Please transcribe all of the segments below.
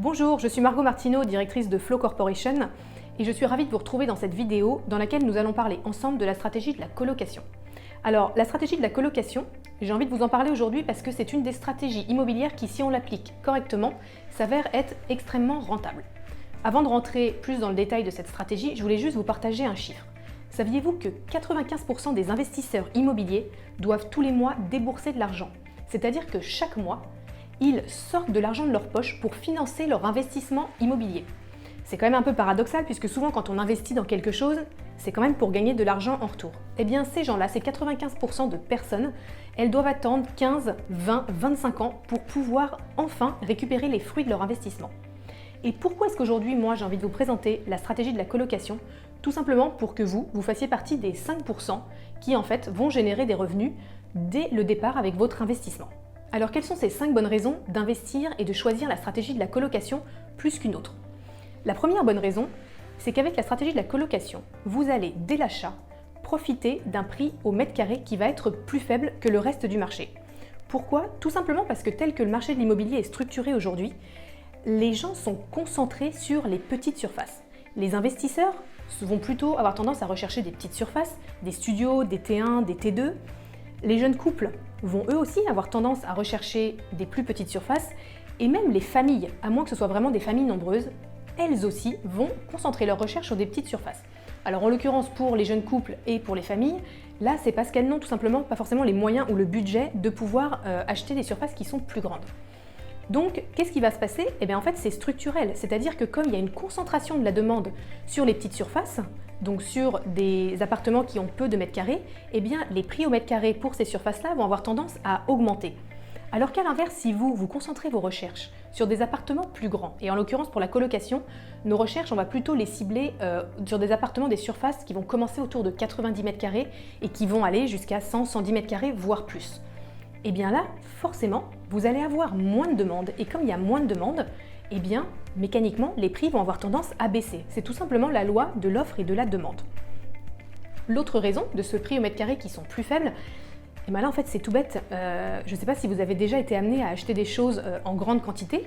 Bonjour, je suis Margot Martineau, directrice de Flow Corporation, et je suis ravie de vous retrouver dans cette vidéo dans laquelle nous allons parler ensemble de la stratégie de la colocation. Alors, la stratégie de la colocation, j'ai envie de vous en parler aujourd'hui parce que c'est une des stratégies immobilières qui, si on l'applique correctement, s'avère être extrêmement rentable. Avant de rentrer plus dans le détail de cette stratégie, je voulais juste vous partager un chiffre. Saviez-vous que 95% des investisseurs immobiliers doivent tous les mois débourser de l'argent? C'est-à-dire que chaque mois, ils sortent de l'argent de leur poche pour financer leur investissement immobilier. C'est quand même un peu paradoxal puisque souvent quand on investit dans quelque chose, c'est quand même pour gagner de l'argent en retour. Eh bien ces gens-là, ces 95% de personnes, elles doivent attendre 15, 20, 25 ans pour pouvoir enfin récupérer les fruits de leur investissement. Et pourquoi est-ce qu'aujourd'hui, moi, j'ai envie de vous présenter la stratégie de la colocation? Tout simplement pour que vous fassiez partie des 5% qui en fait vont générer des revenus dès le départ avec votre investissement. Alors quelles sont ces 5 bonnes raisons d'investir et de choisir la stratégie de la colocation plus qu'une autre? La première bonne raison, c'est qu'avec la stratégie de la colocation, vous allez, dès l'achat, profiter d'un prix au mètre carré qui va être plus faible que le reste du marché. Pourquoi? Tout simplement parce que tel que le marché de l'immobilier est structuré aujourd'hui, les gens sont concentrés sur les petites surfaces. Les investisseurs vont plutôt avoir tendance à rechercher des petites surfaces, des studios, des T1, des T2. Les jeunes couples vont eux aussi avoir tendance à rechercher des plus petites surfaces et même les familles, à moins que ce soit vraiment des familles nombreuses, elles aussi vont concentrer leurs recherches sur des petites surfaces. Alors en l'occurrence pour les jeunes couples et pour les familles, là c'est parce qu'elles n'ont tout simplement pas forcément les moyens ou le budget de pouvoir acheter des surfaces qui sont plus grandes. Donc, qu'est-ce qui va se passer? Eh bien en fait c'est structurel, c'est-à-dire que comme il y a une concentration de la demande sur les petites surfaces, donc sur des appartements qui ont peu de mètres carrés, eh bien les prix au mètre carré pour ces surfaces-là vont avoir tendance à augmenter. Alors qu'à l'inverse, si vous concentrez vos recherches sur des appartements plus grands, et en l'occurrence pour la colocation, nos recherches, on va plutôt les cibler sur des appartements, des surfaces qui vont commencer autour de 90 mètres carrés et qui vont aller jusqu'à 100, 110 mètres carrés, voire plus. Et bien là, forcément, vous allez avoir moins de demandes, et comme il y a moins de demandes, eh bien, mécaniquement, les prix vont avoir tendance à baisser. C'est tout simplement la loi de l'offre et de la demande. L'autre raison de ce prix au mètre carré qui sont plus faibles, et bien là en fait c'est tout bête, je ne sais pas si vous avez déjà été amené à acheter des choses en grande quantité,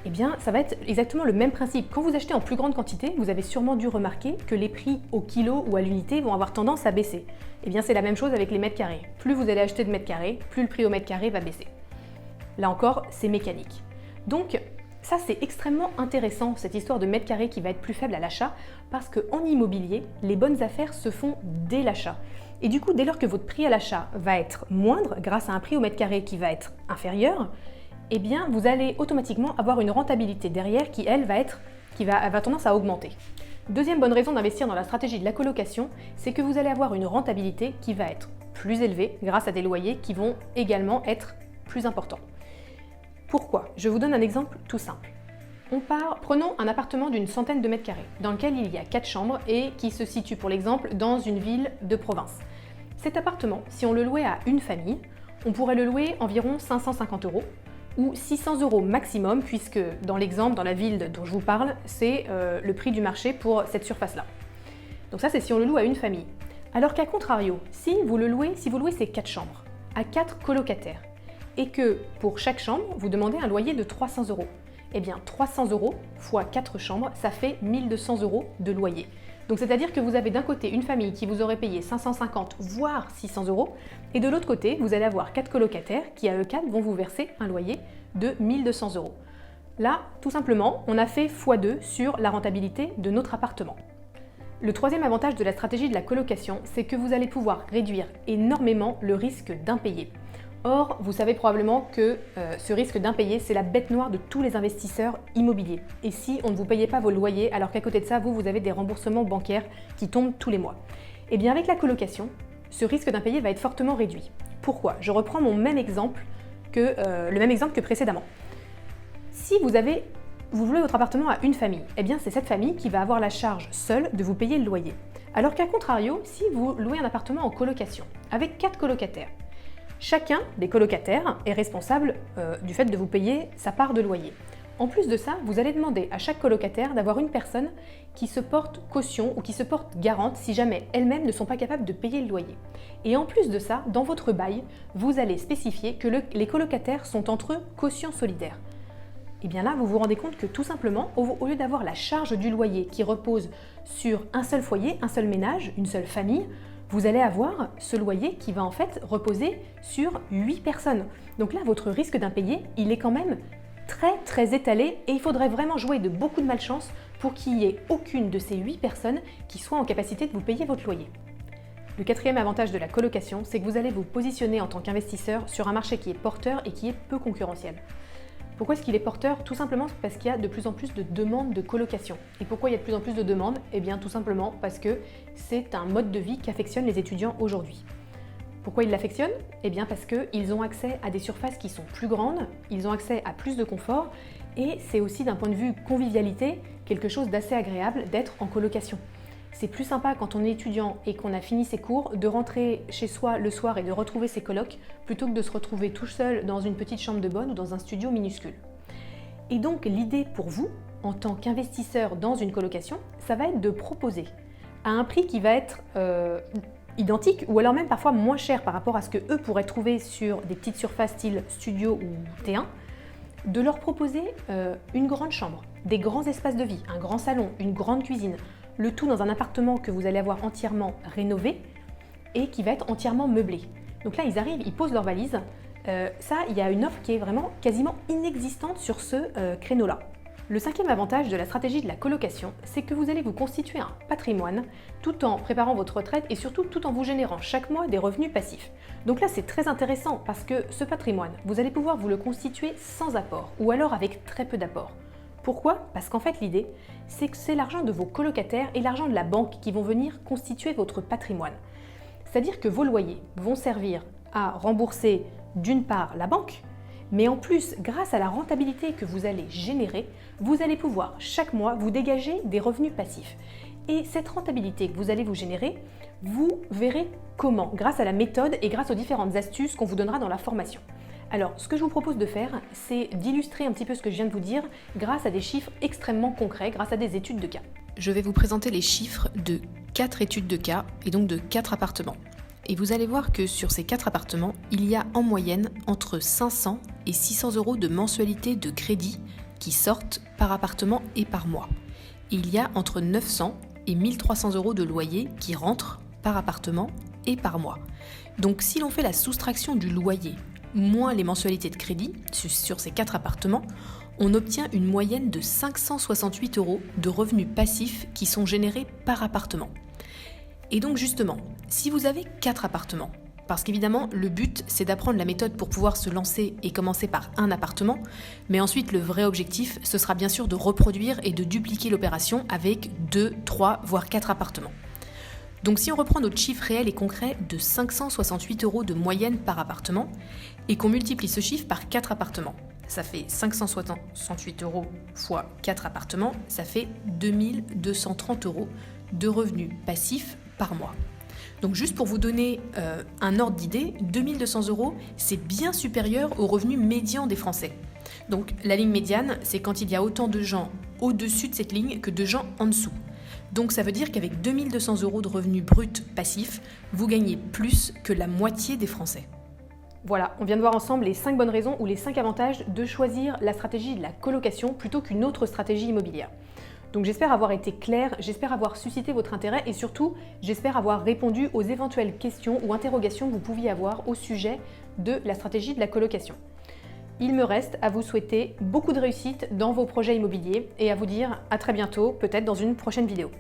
eh bien ça va être exactement le même principe. Quand vous achetez en plus grande quantité, vous avez sûrement dû remarquer que les prix au kilo ou à l'unité vont avoir tendance à baisser. Eh bien c'est la même chose avec les mètres carrés. Plus vous allez acheter de mètres carrés, plus le prix au mètre carré va baisser. Là encore, c'est mécanique. Donc ça c'est extrêmement intéressant, cette histoire de mètre carré qui va être plus faible à l'achat, parce qu'en immobilier, les bonnes affaires se font dès l'achat. Et du coup, dès lors que votre prix à l'achat va être moindre, grâce à un prix au mètre carré qui va être inférieur, eh bien, vous allez automatiquement avoir une rentabilité derrière qui, elle, va tendance à augmenter. Deuxième bonne raison d'investir dans la stratégie de la colocation, c'est que vous allez avoir une rentabilité qui va être plus élevée grâce à des loyers qui vont également être plus importants. Pourquoi? Je vous donne un exemple tout simple. Prenons un appartement d'une centaine de mètres carrés, dans lequel il y a 4 chambres et qui se situe pour l'exemple dans une ville de province. Cet appartement, si on le louait à une famille, on pourrait le louer environ 550 € ou 600 € maximum, puisque dans l'exemple, dans la ville dont je vous parle, c'est le prix du marché pour cette surface-là. Donc ça, c'est si on le loue à une famille. Alors qu'à contrario, si vous louez ces 4 chambres à 4 colocataires et que pour chaque chambre, vous demandez un loyer de 300 €, eh bien 300 € fois 4 chambres, ça fait 1200 € de loyer. Donc c'est-à-dire que vous avez d'un côté une famille qui vous aurait payé 550 voire 600 € et de l'autre côté, vous allez avoir 4 colocataires qui à eux 4 vont vous verser un loyer de 1200 €. Là, tout simplement, on a fait x2 sur la rentabilité de notre appartement. Le troisième avantage de la stratégie de la colocation, c'est que vous allez pouvoir réduire énormément le risque d'impayé. Or, vous savez probablement que ce risque d'impayé, c'est la bête noire de tous les investisseurs immobiliers. Et si on ne vous payait pas vos loyers, alors qu'à côté de ça, vous avez des remboursements bancaires qui tombent tous les mois. Eh bien, avec la colocation, ce risque d'impayé va être fortement réduit. Pourquoi? Je reprends le même exemple que précédemment. Si vous louez votre appartement à une famille, eh bien c'est cette famille qui va avoir la charge seule de vous payer le loyer. Alors qu'à contrario, si vous louez un appartement en colocation avec 4 colocataires, chacun des colocataires est responsable du fait de vous payer sa part de loyer. En plus de ça, vous allez demander à chaque colocataire d'avoir une personne qui se porte caution ou qui se porte garante si jamais elles-mêmes ne sont pas capables de payer le loyer. Et en plus de ça, dans votre bail, vous allez spécifier que les colocataires sont entre eux caution solidaire. Et bien là, vous vous rendez compte que tout simplement, au lieu d'avoir la charge du loyer qui repose sur un seul foyer, un seul ménage, une seule famille, vous allez avoir ce loyer qui va en fait reposer sur 8 personnes. Donc là, votre risque d'impayé, il est quand même très étalé et il faudrait vraiment jouer de beaucoup de malchance pour qu'il n'y ait aucune de ces 8 personnes qui soit en capacité de vous payer votre loyer. Le quatrième avantage de la colocation, c'est que vous allez vous positionner en tant qu'investisseur sur un marché qui est porteur et qui est peu concurrentiel. Pourquoi est-ce qu'il est porteur? Tout simplement parce qu'il y a de plus en plus de demandes de colocation. Et pourquoi il y a de plus en plus de demandes? Eh bien tout simplement parce que c'est un mode de vie qu'affectionnent les étudiants aujourd'hui. Pourquoi ils l'affectionnent? Eh bien parce qu'ils ont accès à des surfaces qui sont plus grandes, ils ont accès à plus de confort et c'est aussi d'un point de vue convivialité quelque chose d'assez agréable d'être en colocation. C'est plus sympa quand on est étudiant et qu'on a fini ses cours de rentrer chez soi le soir et de retrouver ses colocs plutôt que de se retrouver tout seul dans une petite chambre de bonne ou dans un studio minuscule. Et donc l'idée pour vous, en tant qu'investisseur dans une colocation, ça va être de proposer à un prix qui va être identique ou alors même parfois moins cher par rapport à ce que eux pourraient trouver sur des petites surfaces style studio ou T1, de leur proposer une grande chambre, des grands espaces de vie, un grand salon, une grande cuisine, le tout dans un appartement que vous allez avoir entièrement rénové et qui va être entièrement meublé. Donc là, ils arrivent, ils posent leurs valises. Il y a une offre qui est vraiment quasiment inexistante sur ce créneau-là. Le cinquième avantage de la stratégie de la colocation, c'est que vous allez vous constituer un patrimoine tout en préparant votre retraite et surtout tout en vous générant chaque mois des revenus passifs. Donc là, c'est très intéressant parce que ce patrimoine, vous allez pouvoir vous le constituer sans apport ou alors avec très peu d'apport. Pourquoi? Parce qu'en fait, l'idée, c'est que c'est l'argent de vos colocataires et l'argent de la banque qui vont venir constituer votre patrimoine. C'est-à-dire que vos loyers vont servir à rembourser d'une part la banque, mais en plus, grâce à la rentabilité que vous allez générer, vous allez pouvoir chaque mois vous dégager des revenus passifs. Et cette rentabilité que vous allez vous générer, vous verrez comment, grâce à la méthode et grâce aux différentes astuces qu'on vous donnera dans la formation. Alors, ce que je vous propose de faire, c'est d'illustrer un petit peu ce que je viens de vous dire grâce à des chiffres extrêmement concrets, grâce à des études de cas. Je vais vous présenter les chiffres de 4 études de cas et donc de 4 appartements. Et vous allez voir que sur ces 4 appartements, il y a en moyenne entre 500 et 600 euros de mensualité de crédit qui sortent par appartement et par mois. Et il y a entre 900 et 1300 euros de loyer qui rentrent par appartement et par mois. Donc si l'on fait la soustraction du loyer moins les mensualités de crédit sur ces 4 appartements, on obtient une moyenne de 568 euros de revenus passifs qui sont générés par appartement. Et donc justement, si vous avez 4 appartements, parce qu'évidemment le but c'est d'apprendre la méthode pour pouvoir se lancer et commencer par un appartement, mais ensuite le vrai objectif ce sera bien sûr de reproduire et de dupliquer l'opération avec 2, 3, voire 4 appartements. Donc si on reprend notre chiffre réel et concret de 568 euros de moyenne par appartement et qu'on multiplie ce chiffre par 4 appartements, ça fait 568 euros fois 4 appartements, ça fait 2230 euros de revenus passifs par mois. Donc juste pour vous donner un ordre d'idée, 2200 euros, c'est bien supérieur au revenu médian des Français. Donc la ligne médiane, c'est quand il y a autant de gens au-dessus de cette ligne que de gens en dessous. Donc ça veut dire qu'avec 2200 euros de revenus bruts passifs, vous gagnez plus que la moitié des Français. Voilà, on vient de voir ensemble les 5 bonnes raisons ou les 5 avantages de choisir la stratégie de la colocation plutôt qu'une autre stratégie immobilière. Donc j'espère avoir été claire, j'espère avoir suscité votre intérêt et surtout, j'espère avoir répondu aux éventuelles questions ou interrogations que vous pouviez avoir au sujet de la stratégie de la colocation. Il me reste à vous souhaiter beaucoup de réussite dans vos projets immobiliers et à vous dire à très bientôt, peut-être dans une prochaine vidéo.